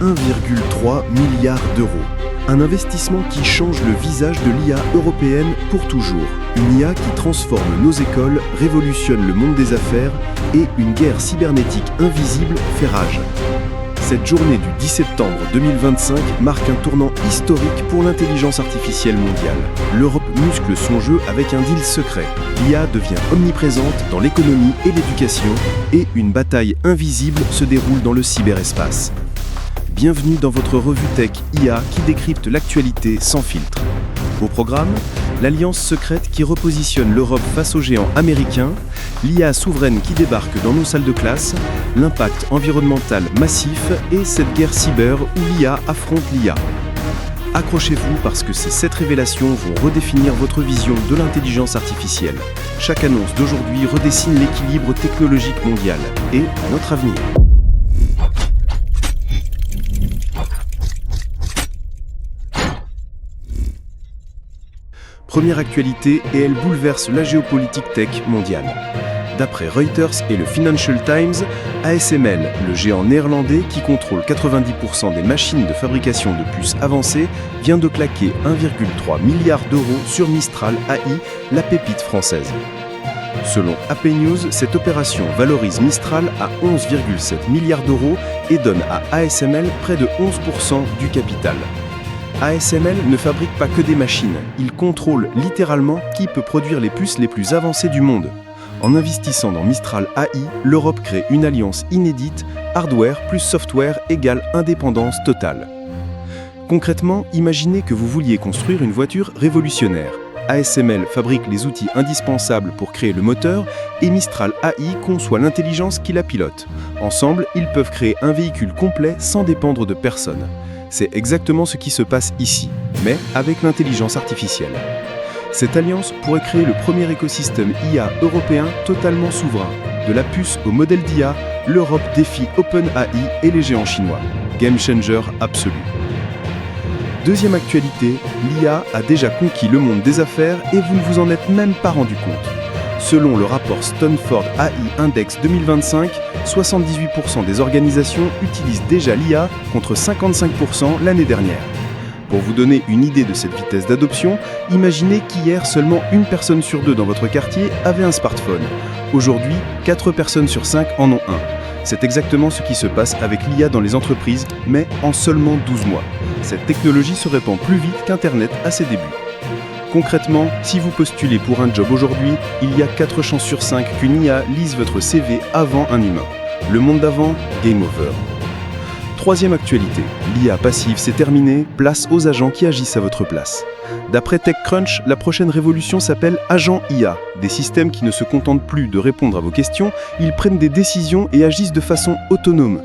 1,3 milliard d'euros. Un investissement qui change le visage de l'IA européenne pour toujours. Une IA qui transforme nos écoles, révolutionne le monde des affaires et une guerre cybernétique invisible fait rage. Cette journée du 10 septembre 2025 marque un tournant historique pour l'intelligence artificielle mondiale. L'Europe muscle son jeu avec un deal secret. L'IA devient omniprésente dans l'économie et l'éducation et une bataille invisible se déroule dans le cyberespace. Bienvenue dans votre revue Tech IA qui décrypte l'actualité sans filtre. Au programme, l'alliance secrète qui repositionne l'Europe face aux géants américains, l'IA souveraine qui débarque dans nos salles de classe, l'impact environnemental massif et cette guerre cyber où l'IA affronte l'IA. Accrochez-vous parce que ces 7 révélations vont redéfinir votre vision de l'intelligence artificielle. Chaque annonce d'aujourd'hui redessine l'équilibre technologique mondial et notre avenir. Première actualité et elle bouleverse la géopolitique tech mondiale. D'après Reuters et le Financial Times, ASML, le géant néerlandais qui contrôle 90% des machines de fabrication de puces avancées, vient de claquer 1,3 milliard d'euros sur Mistral AI, la pépite française. Selon AP News, cette opération valorise Mistral à 11,7 milliards d'euros et donne à ASML près de 11% du capital. ASML ne fabrique pas que des machines, il contrôle littéralement qui peut produire les puces les plus avancées du monde. En investissant dans Mistral AI, l'Europe crée une alliance inédite, hardware plus software égale indépendance totale. Concrètement, imaginez que vous vouliez construire une voiture révolutionnaire. ASML fabrique les outils indispensables pour créer le moteur et Mistral AI conçoit l'intelligence qui la pilote. Ensemble, ils peuvent créer un véhicule complet sans dépendre de personne. C'est exactement ce qui se passe ici, mais avec l'intelligence artificielle. Cette alliance pourrait créer le premier écosystème IA européen totalement souverain. De la puce au modèle d'IA, l'Europe défie OpenAI et les géants chinois. Game changer absolu. Deuxième actualité, l'IA a déjà conquis le monde des affaires et vous ne vous en êtes même pas rendu compte. Selon le rapport Stanford AI Index 2025, 78% des organisations utilisent déjà l'IA contre 55% l'année dernière. Pour vous donner une idée de cette vitesse d'adoption, imaginez qu'hier, seulement une personne sur 2 dans votre quartier avait un smartphone. Aujourd'hui, 4 personnes sur 5 en ont un. C'est exactement ce qui se passe avec l'IA dans les entreprises, mais en seulement 12 mois. Cette technologie se répand plus vite qu'Internet à ses débuts. Concrètement, si vous postulez pour un job aujourd'hui, il y a 4 chances sur 5 qu'une IA lise votre CV avant un humain. Le monde d'avant, game over. Troisième actualité, l'IA passive c'est terminé, place aux agents qui agissent à votre place. D'après TechCrunch, la prochaine révolution s'appelle Agent IA. Des systèmes qui ne se contentent plus de répondre à vos questions, ils prennent des décisions et agissent de façon autonome.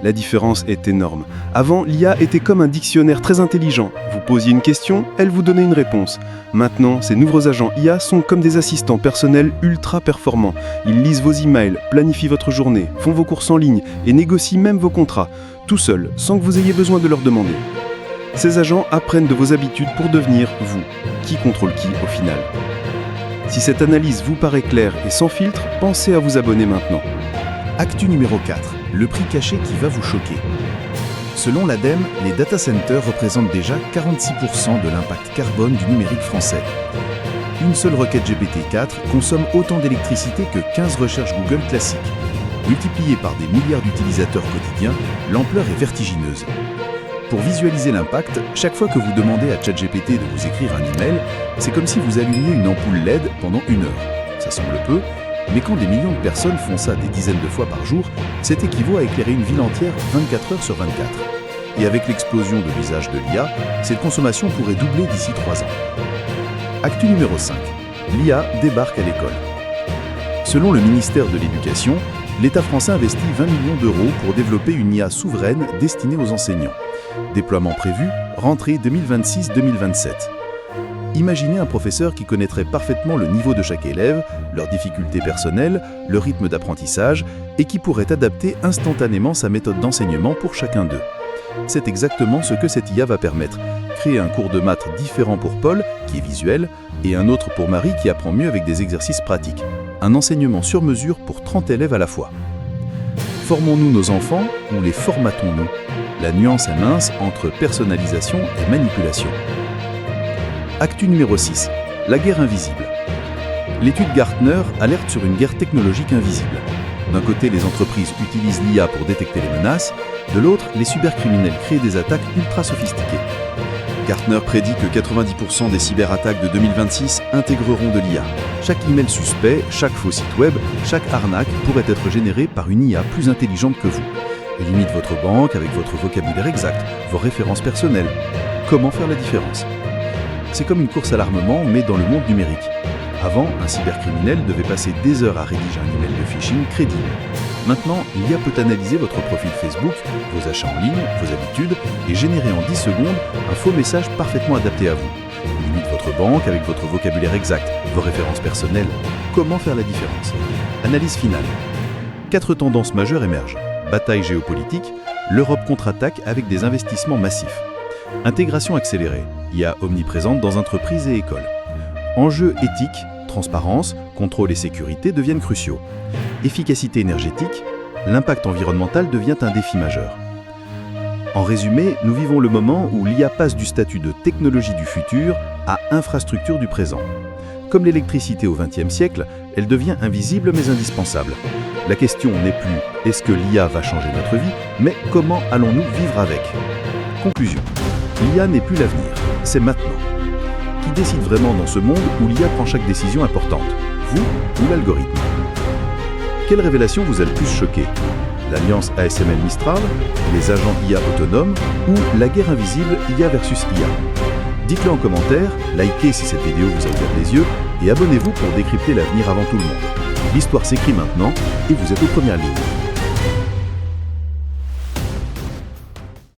La différence est énorme. Avant, l'IA était comme un dictionnaire très intelligent. Vous posiez une question, elle vous donnait une réponse. Maintenant, ces nouveaux agents IA sont comme des assistants personnels ultra performants. Ils lisent vos emails, planifient votre journée, font vos courses en ligne et négocient même vos contrats, tout seuls, sans que vous ayez besoin de leur demander. Ces agents apprennent de vos habitudes pour devenir vous. Qui contrôle qui au final? Si cette analyse vous paraît claire et sans filtre, pensez à vous abonner maintenant. Actu numéro 4. Le prix caché qui va vous choquer. Selon l'ADEME, les data centers représentent déjà 46% de l'impact carbone du numérique français. Une seule requête GPT-4 consomme autant d'électricité que 15 recherches Google classiques. Multipliée par des milliards d'utilisateurs quotidiens, l'ampleur est vertigineuse. Pour visualiser l'impact, chaque fois que vous demandez à ChatGPT de vous écrire un email, c'est comme si vous allumiez une ampoule LED pendant 1 heure. Ça semble peu, mais quand des millions de personnes font ça des dizaines de fois par jour, c'est équivaut à éclairer une ville entière 24 heures sur 24. Et avec l'explosion de l'usage de l'IA, cette consommation pourrait doubler d'ici 3 ans. Actu numéro 5. L'IA débarque à l'école. Selon le ministère de l'Éducation, l'État français investit 20 millions d'euros pour développer une IA souveraine destinée aux enseignants. Déploiement prévu, rentrée 2026-2027. Imaginez un professeur qui connaîtrait parfaitement le niveau de chaque élève, leurs difficultés personnelles, le rythme d'apprentissage et qui pourrait adapter instantanément sa méthode d'enseignement pour chacun d'eux. C'est exactement ce que cette IA va permettre. Créer un cours de maths différent pour Paul, qui est visuel, et un autre pour Marie qui apprend mieux avec des exercices pratiques. Un enseignement sur mesure pour 30 élèves à la fois. Formons-nous nos enfants ou les formatons-nous ? La nuance est mince entre personnalisation et manipulation. Actu numéro 6. La guerre invisible. L'étude Gartner alerte sur une guerre technologique invisible. D'un côté, les entreprises utilisent l'IA pour détecter les menaces, de l'autre, les cybercriminels créent des attaques ultra sophistiquées. Gartner prédit que 90% des cyberattaques de 2026 intégreront de l'IA. Chaque email suspect, chaque faux site web, chaque arnaque pourrait être générée par une IA plus intelligente que vous. Elle imite votre banque avec votre vocabulaire exact, vos références personnelles. Comment faire la différence ? C'est comme une course à l'armement, mais dans le monde numérique. Avant, un cybercriminel devait passer des heures à rédiger un email de phishing crédible. Maintenant, l'IA peut analyser votre profil Facebook, vos achats en ligne, vos habitudes et générer en 10 secondes un faux message parfaitement adapté à vous. Il imite votre banque avec votre vocabulaire exact, vos références personnelles. Comment faire la différence ? Analyse finale. 4 tendances majeures émergent. Bataille géopolitique, l'Europe contre-attaque avec des investissements massifs. Intégration accélérée, IA omniprésente dans entreprises et écoles. Enjeux éthiques, transparence, contrôle et sécurité deviennent cruciaux. Efficacité énergétique, l'impact environnemental devient un défi majeur. En résumé, nous vivons le moment où l'IA passe du statut de technologie du futur à infrastructure du présent. Comme l'électricité au XXe siècle, elle devient invisible mais indispensable. La question n'est plus « est-ce que l'IA va changer notre vie ?», mais « comment allons-nous vivre avec ?» Conclusion. L'IA n'est plus l'avenir, c'est maintenant. Qui décide vraiment dans ce monde où l'IA prend chaque décision importante ? Vous ou l'algorithme ? Quelle révélation vous a le plus choqué ? L'alliance ASML Mistral, les agents IA autonomes ou la guerre invisible IA versus IA ? Dites-le en commentaire, likez si cette vidéo vous a ouvert les yeux et abonnez-vous pour décrypter l'avenir avant tout le monde. L'histoire s'écrit maintenant et vous êtes aux premières lignes.